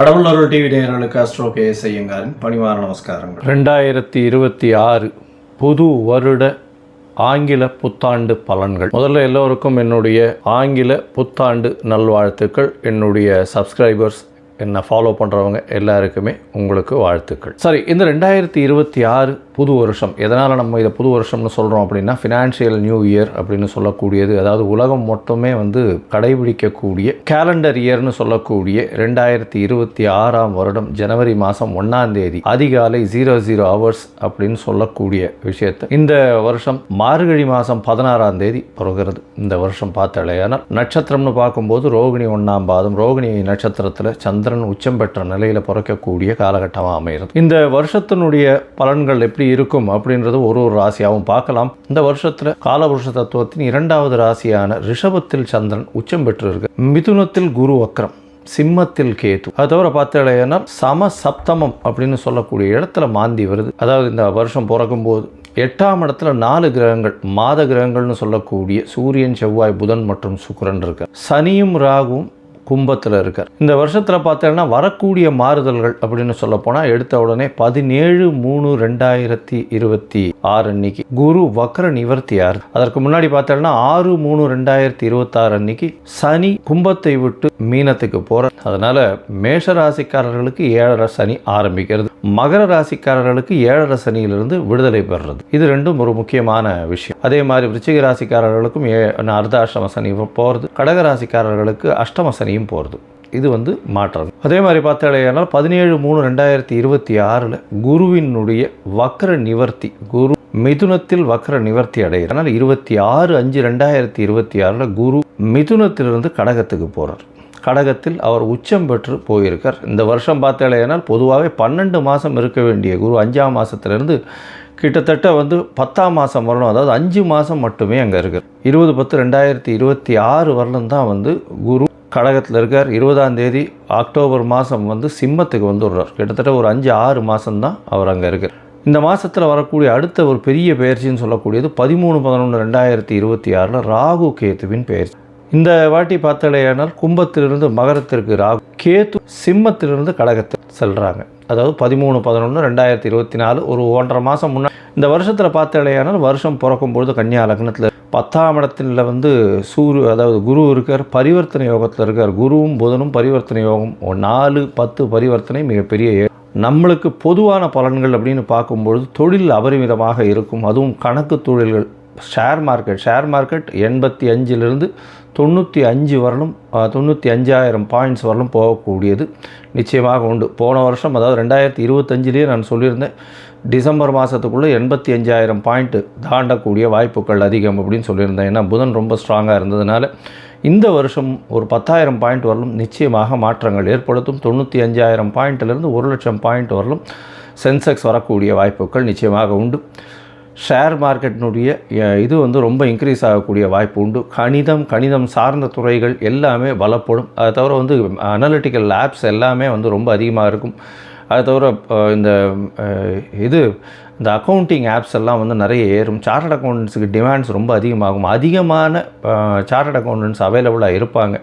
கடவுளர்கள் TV நேயர்களுக்கு astro KS ஐயங்காரின் பணிவான நமஸ்காரங்கள். 2026 புது வருட ஆங்கில புத்தாண்டு பலன்கள். முதல்ல எல்லோருக்கும் என்னுடைய ஆங்கில புத்தாண்டு நல்வாழ்த்துக்கள். என்னுடைய சப்ஸ்கிரைபர்ஸ் என்னை ஃபாலோ பண்ணுறவங்க எல்லாருக்குமே உங்களுக்கு வாழ்த்துக்கள். சரி, இந்த 2026 புது வருஷம், எதனால் நம்ம இதை புது வருஷம்னு சொல்கிறோம் அப்படின்னா, ஃபினான்ஷியல் நியூ இயர் அப்படின்னு சொல்லக்கூடியது, அதாவது உலகம் மொத்தமே கடைபிடிக்கக்கூடிய கேலண்டர் இயர்னு சொல்லக்கூடிய 2026 வருடம் ஜனவரி மாதம் 1ஆம் தேதி அதிகாலை 00 ஹவர்ஸ் அப்படின்னு சொல்லக்கூடிய விஷயத்தை இந்த வருஷம் மார்கழி மாதம் 16ஆம் தேதி பிறகுறது. இந்த வருஷம் பார்த்தாலேயானால் நட்சத்திரம்னு பார்க்கும்போது ரோகிணி 1ஆம் பாதம், ரோகிணி நட்சத்திரத்தில் சந்திரன் உச்சம் பெற்ற நிலையில் பிறக்கக்கூடிய காலகட்டமாக அமைகிறது. இந்த வருஷத்தினுடைய பலன்கள் எப்படி இருக்கும் அப்படின்றது ஒரு ராசியாகவும் பார்க்கலாம். இந்த வருஷத்தில் காலபுருஷ தத்துவத்தின் 2வது ராசியான ரிஷபத்தில் சந்திரன் உச்சம் பெற்று இருக்கு. மிதுனத்தில் குரு வக்ரம், சிம்மத்தில் கேது. அது தவிர பார்த்தீங்கன்னா சம சப்தமம் அப்படின்னு சொல்லக்கூடிய இடத்துல மாந்தி வருது. அதாவது இந்த வருஷம் பிறக்கும் போது 8ஆம் இடத்துல 4 கிரகங்கள், மாத கிரகங்கள்னு சொல்லக்கூடிய சூரியன், செவ்வாய், புதன் மற்றும் சுக்கிரன் இருக்கார். சனியும் ராகுவும் கும்பத்தில் இருக்கார். இந்த வருஷத்தில் பார்த்தீங்கன்னா வரக்கூடிய மாறுதல்கள் அப்படின்னு சொல்ல போனால், எடுத்த உடனே 17/3/2026 அன்னைக்கு குரு வக்ர நிவர்த்தி ஆறு. அதற்கு முன்னாடி பார்த்தீங்கன்னா 6/3/2026 அன்னைக்கு சனி கும்பத்தை விட்டு மீனத்துக்கு போகிறார். அதனால மேஷ ராசிக்காரர்களுக்கு 7.5 சனி ஆரம்பிக்கிறது, மகர ராசிக்காரர்களுக்கு 7.5 சனியிலிருந்து விடுதலை பெறுறது. இது ரெண்டும் ஒரு முக்கியமான விஷயம். அதே மாதிரி விருச்சிக ராசிக்காரர்களுக்கும் அர்த்தாஷ்டம சனி போகிறது, கடக ராசிக்காரர்களுக்கு அஷ்டம சனியும் போகிறது. இது மாற்றம். அதே மாதிரி பார்த்தாலேயானால் 17/3/2026 குருவினுடைய வக்ர நிவர்த்தி, குரு மிதுனத்தில் வக்ர நிவர்த்தி அடைகிறார். அதனால் 26/5/2026 குரு மிதுனத்திலிருந்து கடகத்துக்கு போகிறார். கடகத்தில் அவர் உச்சம் பெற்று போயிருக்கார். இந்த வருஷம் பார்த்தாலேயானால் பொதுவாகவே 12 மாதம் இருக்க வேண்டிய குரு 5ஆம் மாதத்திலிருந்து கிட்டத்தட்ட 10ஆம் மாதம் வரணும், அதாவது 5 மாதம் மட்டுமே அங்கே இருக்கார். 20/10/2026 வரலும் தான் குரு கடகத்தில் இருக்கார். 20ஆம் தேதி அக்டோபர் மாதம் சிம்மத்துக்கு வந்துடுறார். கிட்டத்தட்ட ஒரு 5-6 மாதம்தான் அவர் அங்கே இருக்கார். இந்த மாதத்தில் வரக்கூடிய அடுத்த ஒரு பெரிய பயிற்சின்னு சொல்லக்கூடியது 13/11/2026 ராகு கேத்துவின் பயிற்சி. இந்த வாட்டி பார்த்தாலேயானால் கும்பத்திலிருந்து மகரத்திற்கு ராகு, கேத்து சிம்மத்திலிருந்து கடகத்தில் செல்கிறாங்க. அதாவது 13/11/2024 ஒரு 1.5 மாதம் முன்னாடி. இந்த வருஷத்தில் பார்த்தாலேயானால் வருஷம் பிறக்கும்பொழுது கன்னியா லக்னத்தில் 10ஆம் இடத்துல அதாவது குரு இருக்கார், பரிவர்த்தனை யோகத்தில் இருக்கார். குருவும் புதனும் பரிவர்த்தனை யோகம் 4-10 பரிவர்த்தனை மிகப்பெரிய. நம்மளுக்கு பொதுவான பலன்கள் அப்படின்னு பார்க்கும்பொழுது தொழில் அபரிமிதமாக இருக்கும். அதுவும் கணக்கு தொழில்கள், ஷேர் மார்க்கெட் 85லிருந்து 95 வரலும் 95,000 பாயிண்ட்ஸ் வரலும் போகக்கூடியது நிச்சயமாக உண்டு. போன வருஷம், அதாவது 2025 நான் சொல்லியிருந்தேன், டிசம்பர் மாதத்துக்குள்ளே 85,000 பாயிண்ட்டு தாண்டக்கூடிய வாய்ப்புகள் அதிகம் அப்படின்னு சொல்லியிருந்தேன். ஏன்னா புதன் ரொம்ப ஸ்ட்ராங்காக இருந்ததுனால இந்த வருஷம் ஒரு 10,000 பாயிண்ட் வரலும் நிச்சயமாக மாற்றங்கள் ஏற்படுத்தும். 95,000 பாயிண்ட்டிலிருந்து 1,00,000 பாயிண்ட் வரலும் சென்செக்ஸ் வரக்கூடிய வாய்ப்புகள் நிச்சயமாக உண்டு. ஷேர் மார்க்கெட்டினுடைய இது ரொம்ப இன்க்ரீஸ் ஆகக்கூடிய வாய்ப்பு உண்டு. கணிதம் சார்ந்த துறைகள் எல்லாமே பலப்படும். அதை தவிர அனலிட்டிக்கல் லேப்ஸ் எல்லாமே ரொம்ப அதிகமாக இருக்கும். அதை தவிர இந்த அக்கௌண்டிங் ஆப்ஸ் எல்லாம் நிறைய ஏறும். சார்ட்டர்ட் அக்கௌண்டன்ஸுக்கு டிமாண்ட்ஸ் ரொம்ப அதிகமாகும். அதிகமான சார்ட்டர்ட் அக்கௌண்டன்ஸ் அவைலபிளாக இருப்பாங்க.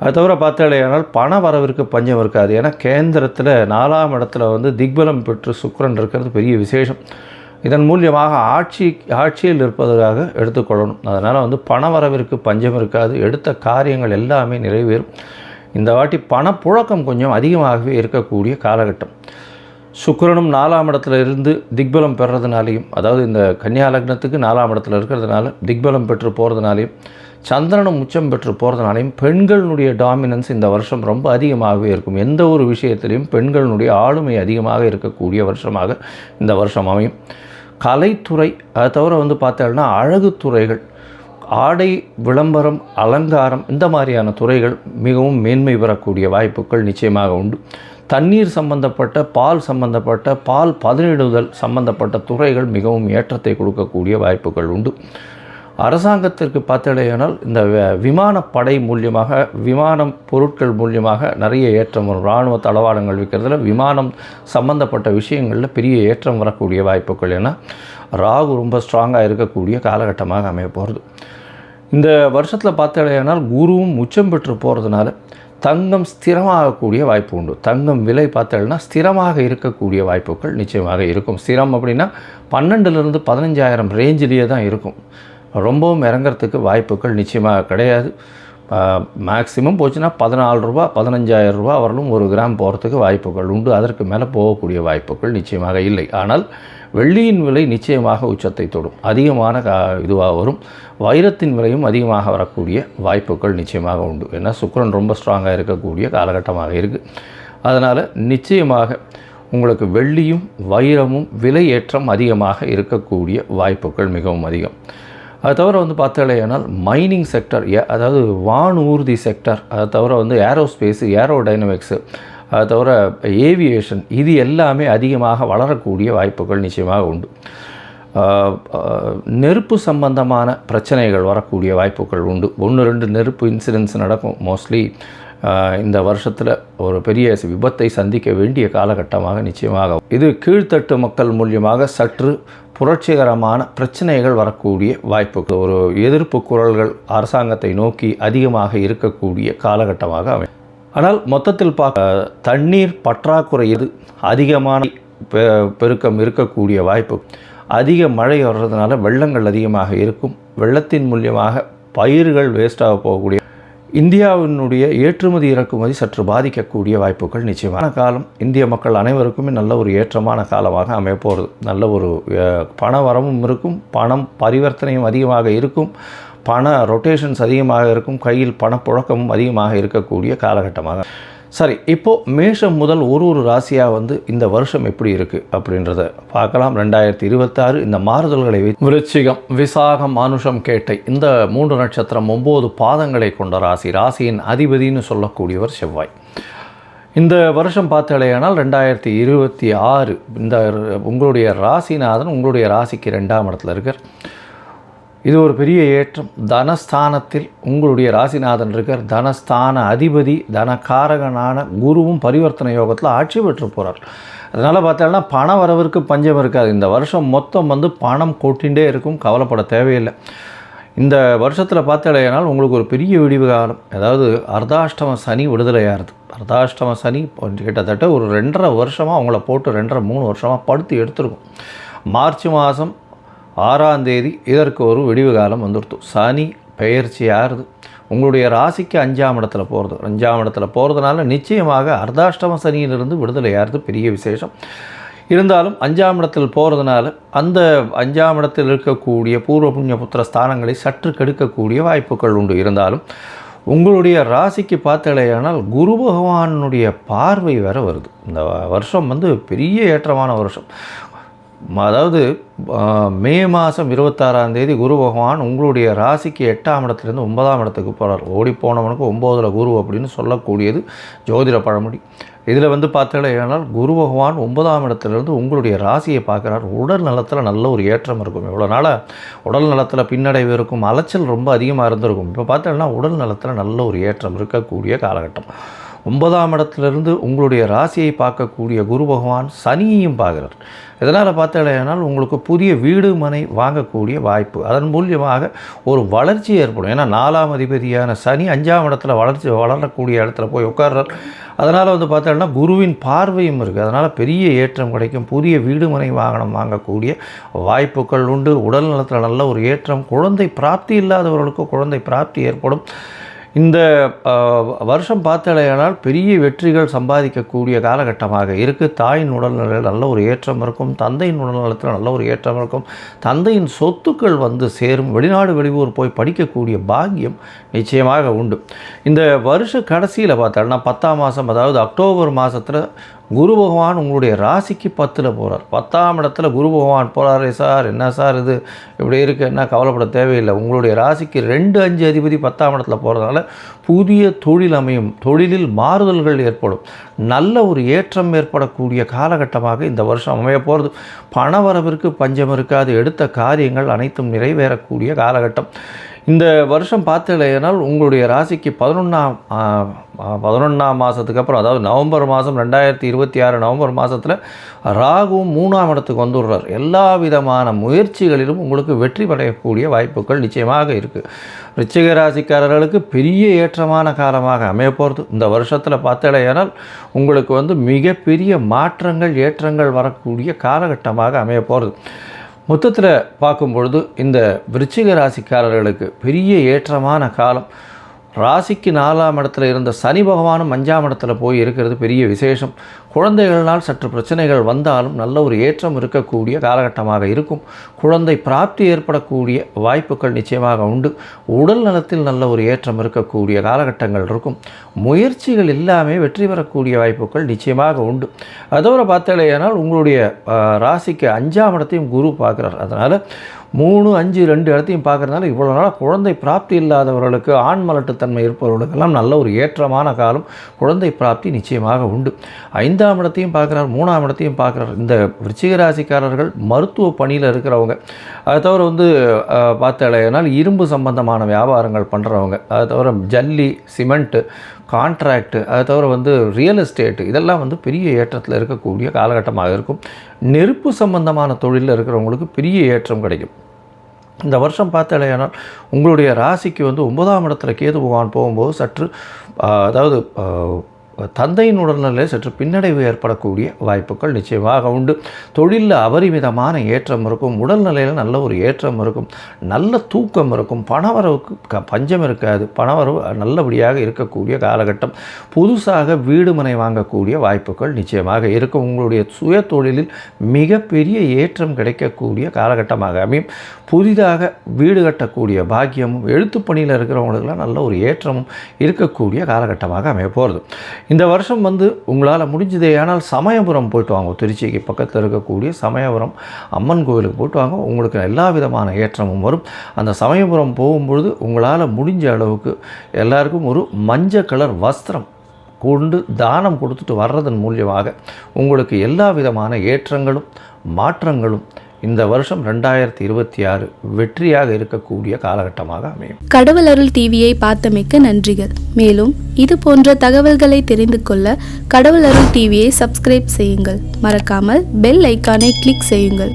அது தவிர பார்த்தாலேயானால் பண வரவிற்கு பஞ்சம் இருக்காது. ஏன்னா கேந்திரத்தில் 4ஆம் இடத்துல திக்பலம் பெற்று சுக்கிரன் இருக்கிறது பெரிய விசேஷம். இதன் மூலியமாக ஆட்சியில் இருப்பதற்காக எடுத்துக்கொள்ளணும். அதனால் பண வரவிற்கு பஞ்சம் இருக்காது. எடுத்த காரியங்கள் எல்லாமே நிறைவேறும். இந்த வாட்டி பணப்புழக்கம் கொஞ்சம் அதிகமாகவே இருக்கக்கூடிய காலகட்டம். சுக்கிரனும் 4ஆம் இடத்துல இருந்து திக்பலம் பெறுறதுனாலையும், அதாவது இந்த கன்னியா லக்னத்துக்கு 4ஆம் இடத்துல இருக்கிறதுனால திக்பலம் பெற்று போகிறதுனாலையும், சந்திரனும் உச்சம் பெற்று போகிறதுனாலையும் பெண்களுடைய டாமினன்ஸ் இந்த வருஷம் ரொம்ப அதிகமாகவே இருக்கும். எந்த ஒரு விஷயத்திலையும் பெண்களுடைய ஆளுமை அதிகமாக இருக்கக்கூடிய வருஷமாக இந்த வருஷம் அமையும். கலைத்துறை, அதை தவிர பார்த்தோம்னா அழகு துறைகள், ஆடை விளம்பரம், அலங்காரம், இந்த மாதிரியான துறைகள் மிகவும் மேன்மை பெறக்கூடிய வாய்ப்புகள் நிச்சயமாக உண்டு. தண்ணீர் சம்பந்தப்பட்ட, பால் பதனிடுதல் சம்பந்தப்பட்ட துறைகள் மிகவும் ஏற்றத்தை கொடுக்கக்கூடிய வாய்ப்புகள் உண்டு. அரசாங்கத்திற்கு பார்த்தடையானால் இந்த விமானப்படை மூலியமாக, விமானம் பொருட்கள் மூலியமாக நிறைய ஏற்றம் வரும். இராணுவ தளவாடங்கள் விற்கிறதுல விமானம் சம்பந்தப்பட்ட விஷயங்களில் பெரிய ஏற்றம் வரக்கூடிய வாய்ப்புகள். ஏன்னா ராகு ரொம்ப ஸ்ட்ராங்காக இருக்கக்கூடிய காலகட்டமாக அமைய போகிறது. இந்த வருஷத்தில் பார்த்தடையானால் குருவும் உச்சம் பெற்று போகிறதுனால தங்கம் ஸ்திரமாகக்கூடிய வாய்ப்பு உண்டு. தங்கம் விலை பார்த்தோம்னா ஸ்திரமாக இருக்கக்கூடிய வாய்ப்புகள் நிச்சயமாக இருக்கும். ஸ்திரம் அப்படின்னா 12,000 15,000 ரேஞ்சிலேயே தான் இருக்கும். ரொம்பவும் இறங்கிறதுக்கு வாய்ப்புகள் நிச்சயமாக கிடையாது. மேக்ஸிமம் போச்சுன்னா 14 ரூபா 15,000 ரூபா வரலும் 1 கிராம் போகிறதுக்கு வாய்ப்புகள் உண்டு. அதற்கு மேலே போகக்கூடிய வாய்ப்புகள் நிச்சயமாக இல்லை. ஆனால் வெள்ளியின் விலை நிச்சயமாக உச்சத்தை தொடும், அதிகமான இதுவாக வரும். வைரத்தின் விலையும் அதிகமாக வரக்கூடிய வாய்ப்புகள் நிச்சயமாக உண்டு. ஏன்னா சுக்கிரன் ரொம்ப ஸ்ட்ராங்காக இருக்கக்கூடிய காலகட்டமாக இருக்குது. அதனால் நிச்சயமாக உங்களுக்கு வெள்ளியும் வைரமும் விலை ஏற்றம் அதிகமாக இருக்கக்கூடிய வாய்ப்புகள் மிகவும் அதிகம். அது தவிர பார்த்தாலேயானால் மைனிங் செக்டர், அதாவது வானூர்தி செக்டர், அதை தவிர ஏரோஸ்பேஸு, ஏரோடைனமிக்ஸு, அது தவிர ஏவியேஷன், இது எல்லாமே அதிகமாக வளரக்கூடிய வாய்ப்புகள் நிச்சயமாக உண்டு. நெருப்பு சம்பந்தமான பிரச்சனைகள் வரக்கூடிய வாய்ப்புகள் உண்டு. 1-2 நெருப்பு இன்சிடென்ட்ஸ் நடக்கும். மோஸ்ட்லி இந்த வருஷத்தில் ஒரு பெரிய விபத்தை சந்திக்க வேண்டிய காலகட்டமாக நிச்சயமாக இது கீழ்த்தட்டு மக்கள் மூலியமாக சற்று புரட்சிகரமான பிரச்சனைகள் வரக்கூடிய வாய்ப்புகள், ஒரு எதிர்ப்பு குரல்கள் அரசாங்கத்தை நோக்கி அதிகமாக இருக்கக்கூடிய காலகட்டமாக அமையும். ஆனால் மொத்தத்தில் தண்ணீர் பற்றாக்குறை இது அதிகமான பெருக்கம் இருக்கக்கூடிய வாய்ப்பு, அதிக மழை வர்றதுனால வெள்ளங்கள் அதிகமாக இருக்கும். வெள்ளத்தின் மூலியமாக பயிர்கள் வேஸ்டாக போகக்கூடிய, இந்தியாவினுடைய ஏற்றுமதி இறக்குமதி சற்று பாதிக்கக்கூடிய வாய்ப்புகள் நிச்சயமான காலம். இந்திய மக்கள் அனைவருக்குமே நல்ல ஒரு ஏற்றமான காலமாக அமையப்போகிறது. நல்ல ஒரு பண வரவும் இருக்கும், பணம் பரிவர்த்தனையும் அதிகமாக இருக்கும், பண ரொட்டேஷன்ஸ் அதிகமாக இருக்கும், கையில் பணப்புழக்கமும் அதிகமாக இருக்கக்கூடிய காலகட்டமாக. சரி, இப்போது மேஷம் முதல் ஒரு ராசியாக இந்த வருஷம் எப்படி இருக்குது அப்படின்றத பார்க்கலாம். 2026 இந்த மாறுதல்களை விருச்சிகம், விசாகம், அனுஷம், கேட்டை, இந்த 3 நட்சத்திரம் 9 பாதங்களை கொண்ட ராசி. ராசியின் அதிபதினு சொல்லக்கூடியவர் செவ்வாய். இந்த வருஷம் பார்த்தாலேயானால் 2026 இந்த உங்களுடைய ராசிநாதன் உங்களுடைய ராசிக்கு 2ஆம் இடத்துல இருக்கார். இது ஒரு பெரிய ஏற்றம். தனஸ்தானத்தில் உங்களுடைய ராசிநாதன் இருக்கார். தனஸ்தான அதிபதி தனகாரகனான குருவும் பரிவர்த்தனை யோகத்தில் ஆட்சி பெற்று போகிறார். அதனால் பார்த்தோம்னா பண வரவிற்கு பஞ்சம் இருக்காது. இந்த வருஷம் மொத்தம் பணம் கொட்டிகிட்டே இருக்கும், கவலைப்பட தேவையில்லை. இந்த வருஷத்தில் பார்த்தாலேயானால் உங்களுக்கு ஒரு பெரிய விடிவு காலம். அதாவது அர்த்தாஷ்டம சனி விடுதலையாகிறது. அர்த்தாஷ்டம சனி கிட்டத்தட்ட ஒரு 2.5 வருஷமாக அவங்கள போட்டு 2.5-3 வருஷமாக படுத்து எடுத்துருக்கும். மார்ச் மாதம் 6ஆம் தேதி இதற்கு ஒரு விடிவு காலம் வந்துடுத்து. சனி பெயர்ச்சி ஆறுது. உங்களுடைய ராசிக்கு 5ஆம் இடத்துல போகிறது. 5ஆம் இடத்துல போகிறதுனால நிச்சயமாக அர்த்தாஷ்டம சனியிலிருந்து விடுதலை ஆறுது, பெரிய விசேஷம். இருந்தாலும் 5ஆம் இடத்தில் போகிறதுனால அந்த 5ஆம் இடத்தில் இருக்கக்கூடிய பூர்வ புண்ணிய புத்திர ஸ்தானங்களை சற்று கெடுக்கக்கூடிய வாய்ப்புகள் உண்டு. இருந்தாலும் உங்களுடைய ராசிக்கு பார்த்தாலேயானால் குரு பகவானுடைய பார்வை வேறு வருது. இந்த வருஷம் பெரிய ஏற்றமான வருஷம். அதாவது மே மாதம் 26ஆம் தேதி குரு பகவான் உங்களுடைய ராசிக்கு 8ஆம் இடத்துலேருந்து 9ஆம் இடத்துக்கு போகிறார். ஓடிப்போனவனுக்கு 9ல் குரு அப்படின்னு சொல்லக்கூடியது ஜோதிட பழமொழி. இதில் பார்த்தாலேயானால் குரு பகவான் 9ஆம் இடத்துலேருந்து உங்களுடைய ராசியை பார்க்குறார். உடல் நலத்தில் நல்ல ஒரு ஏற்றம் இருக்கும். எவ்வளோ நாளாக உடல் நலத்தில் பின்னடைவு இருக்கும், அலைச்சல் ரொம்ப அதிகமாக இருந்திருக்கும். இப்போ பார்த்தோம்னா உடல் நலத்தில் நல்ல ஒரு ஏற்றம் இருக்கக்கூடிய காலகட்டம். 9ஆம் இடத்துலேருந்து உங்களுடைய ராசியை பார்க்கக்கூடிய குரு பகவான் சனியையும் பார்க்குறார். இதனால் பார்த்தாலேயானால் உங்களுக்கு புதிய வீடு மனை வாங்கக்கூடிய வாய்ப்பு, அதன் மூலியமாக ஒரு வளர்ச்சி ஏற்படும். ஏன்னா 4ஆம் அதிபதியான சனி 5ஆம் இடத்துல வளரக்கூடிய இடத்துல போய் உட்கார்றார். அதனால் பார்த்தோம்னா குருவின் பார்வையும் இருக்குது. அதனால் பெரிய ஏற்றம் கிடைக்கும். புதிய வீடு மனை வாகனம் வாங்கக்கூடிய வாய்ப்புகள் உண்டு. உடல் நலத்தில் நல்ல ஒரு ஏற்றம். குழந்தை பிராப்தி இல்லாதவர்களுக்கு குழந்தை பிராப்தி ஏற்படும். இந்த வருஷம் பார்த்தாலேயானால் பெரிய வெற்றிகள் சம்பாதிக்கக்கூடிய காலகட்டமாக இருக்குது. தாயின் உடல்நிலையில் நல்ல ஒரு ஏற்றம் இருக்கும். தந்தையின் உடல்நலத்தில் நல்ல ஒரு ஏற்றம் இருக்கும். தந்தையின் சொத்துக்கள் சேரும். வெளிநாடு வெளியூர் போய் படிக்கக்கூடிய பாக்கியம் நிச்சயமாக உண்டு. இந்த வருஷ கடைசியில் பார்த்தோம்னா 10ஆம் மாதம், அதாவது அக்டோபர் மாதத்தில் குரு பகவான் உங்களுடைய ராசிக்கு 10ல் போகிறார். 10ஆம் இடத்துல குரு பகவான் போகிறாரே சார், என்ன சார் இது இப்படி இருக்குது, என்ன கவலைப்பட தேவையில்லை. உங்களுடைய ராசிக்கு 2-5 அதிபதி 10ஆம் இடத்துல போகிறதுனால புதிய தொழில் அமையும், தொழிலில் மாறுதல்கள் ஏற்படும், நல்ல ஒரு ஏற்றம் ஏற்படக்கூடிய காலகட்டமாக இந்த வருஷம் அமைய போகிறது. பண வரவிற்கு பஞ்சம் இருக்காது. எடுத்த காரியங்கள் அனைத்தும் நிறைவேறக்கூடிய காலகட்டம். இந்த வருஷம் பார்த்தீங்கன்னா உங்களுடைய ராசிக்கு 11ஆம் மாதத்துக்கு அப்புறம், அதாவது நவம்பர் மாதம் 2026 நவம்பர் மாதத்தில் ராகுவும் 3ஆம் இடத்துக்கு வந்துடுறார். எல்லா விதமான முயற்சிகளிலும் உங்களுக்கு வெற்றி அடையக்கூடிய வாய்ப்புகள் நிச்சயமாக இருக்குது. விருச்சிக ராசிக்காரர்களுக்கு பெரிய ஏற்றமான காலமாக அமைய போகிறது. இந்த வருஷத்தில் பார்த்தீங்கன்னா உங்களுக்கு மிகப்பெரிய மாற்றங்கள் ஏற்றங்கள் வரக்கூடிய காலகட்டமாக அமைய போகிறது. மொத்தத்தில் பார்க்கும் பொழுது இந்த விருச்சிக ராசிக்காரர்களுக்கு பெரிய ஏற்றமான காலம். ராசிக்கு 4ஆம் இடத்துல இருந்த சனி பகவானும் 5ஆம் இடத்துல போய் இருக்கிறது பெரிய விசேஷம். குழந்தைகளால் சற்று பிரச்சனைகள் வந்தாலும் நல்ல ஒரு ஏற்றம் இருக்கக்கூடிய காலகட்டமாக இருக்கும். குழந்தை பிராப்தி ஏற்படக்கூடிய வாய்ப்புகள் நிச்சயமாக உண்டு. உடல் நலத்தில் நல்ல ஒரு ஏற்றம் இருக்கக்கூடிய காலகட்டங்கள் இருக்கும். முயற்சிகள் எல்லாமே வெற்றி பெறக்கூடிய வாய்ப்புகள் நிச்சயமாக உண்டு. அதோடு பார்த்தீங்கன்னா உங்களுடைய ராசிக்கு 5ஆம் இடத்தையும் குரு பார்க்குறார். அதனால் 3, 5, 2 இடத்தையும் பார்க்குறதுனால இவ்வளோ நாளாக குழந்தை பிராப்தி இல்லாதவர்களுக்கு, ஆண் மலட்டுத்தன்மை இருப்பவர்களுக்கெல்லாம் நல்ல ஒரு ஏற்றமான காலம். குழந்தை பிராப்தி நிச்சயமாக உண்டு. 5ஆம் இடத்தையும் பார்க்குறார், 3ஆம் இடத்தையும் பார்க்குறார். இந்த விருச்சிக ராசிக்காரர்கள் மருத்துவ பணியில் இருக்கிறவங்க, அதை தவிர பார்த்தாலேனால் இரும்பு சம்பந்தமான வியாபாரங்கள் பண்ணுறவங்க, அதை தவிர ஜல்லி, சிமெண்ட்டு, கான்ட்ராக்டு, அதை தவிர ரியல் எஸ்டேட்டு, இதெல்லாம் பெரிய ஏற்றத்தில் இருக்கக்கூடிய காலகட்டமாக இருக்கும். நெருப்பு சம்பந்தமான தொழிலில் இருக்கிறவங்களுக்கு பெரிய ஏற்றம் கிடைக்கும். இந்த வருஷம் பார்த்தாலேனால் உங்களுடைய ராசிக்கு 9ஆம் இடத்துல கேது பகவான் போகும்போது சற்று அதாவது தந்தையின் உடல்நிலை சற்று பின்னடைவு ஏற்படக்கூடிய வாய்ப்புகள் நிச்சயமாக உண்டு. தொழிலில் அபரிமிதமான ஏற்றம் இருக்கும். உடல்நிலையில் நல்ல ஒரு ஏற்றம் இருக்கும். நல்ல தூக்கம் இருக்கும். பணவரவுக்கு பஞ்சம் இருக்காது. பணவரவு நல்லபடியாக இருக்கக்கூடிய காலகட்டம். புதுசாக வீடு மனை வாங்கக்கூடிய வாய்ப்புகள் நிச்சயமாக இருக்கும். உங்களுடைய சுய தொழிலில் மிகப்பெரிய ஏற்றம் கிடைக்கக்கூடிய காலகட்டமாக அமையும். புதிதாக வீடு கட்டக்கூடிய பாக்கியமும், எழுத்துப்பணியில் இருக்கிறவங்களுக்கெல்லாம் நல்ல ஒரு ஏற்றமும் இருக்கக்கூடிய காலகட்டமாக அமைய போகிறது. இந்த வருஷம் உங்களால் முடிஞ்சதே ஆனால் சமயபுரம் போய்ட்டு வாங்க. திருச்சிக்கு பக்கத்தில் இருக்கக்கூடிய சமயபுரம் அம்மன் கோவிலுக்கு போய்ட்டு வாங்க. உங்களுக்கு எல்லா விதமான ஏற்றமும் வரும். அந்த சமயபுரம் போகும்பொழுது உங்களால் முடிஞ்ச அளவுக்கு எல்லாருக்கும் ஒரு மஞ்சள் கலர் வஸ்திரம் கொண்டு தானம் கொடுத்துட்டு வர்றதன் மூலியமாக உங்களுக்கு எல்லா விதமான ஏற்றங்களும் மாற்றங்களும் இந்த வருஷம் 2026 வெற்றியாக இருக்கக்கூடிய காலகட்டமாக அமையும். கடவுள் அருள் டிவியை பார்த்தமைக்கு நன்றிகள். மேலும் இது போன்ற தகவல்களை தெரிந்து கொள்ள கடவுள் அருள் டிவியை சப்ஸ்கிரைப் செய்யுங்கள். மறக்காமல் பெல் ஐக்கானை கிளிக் செய்யுங்கள்.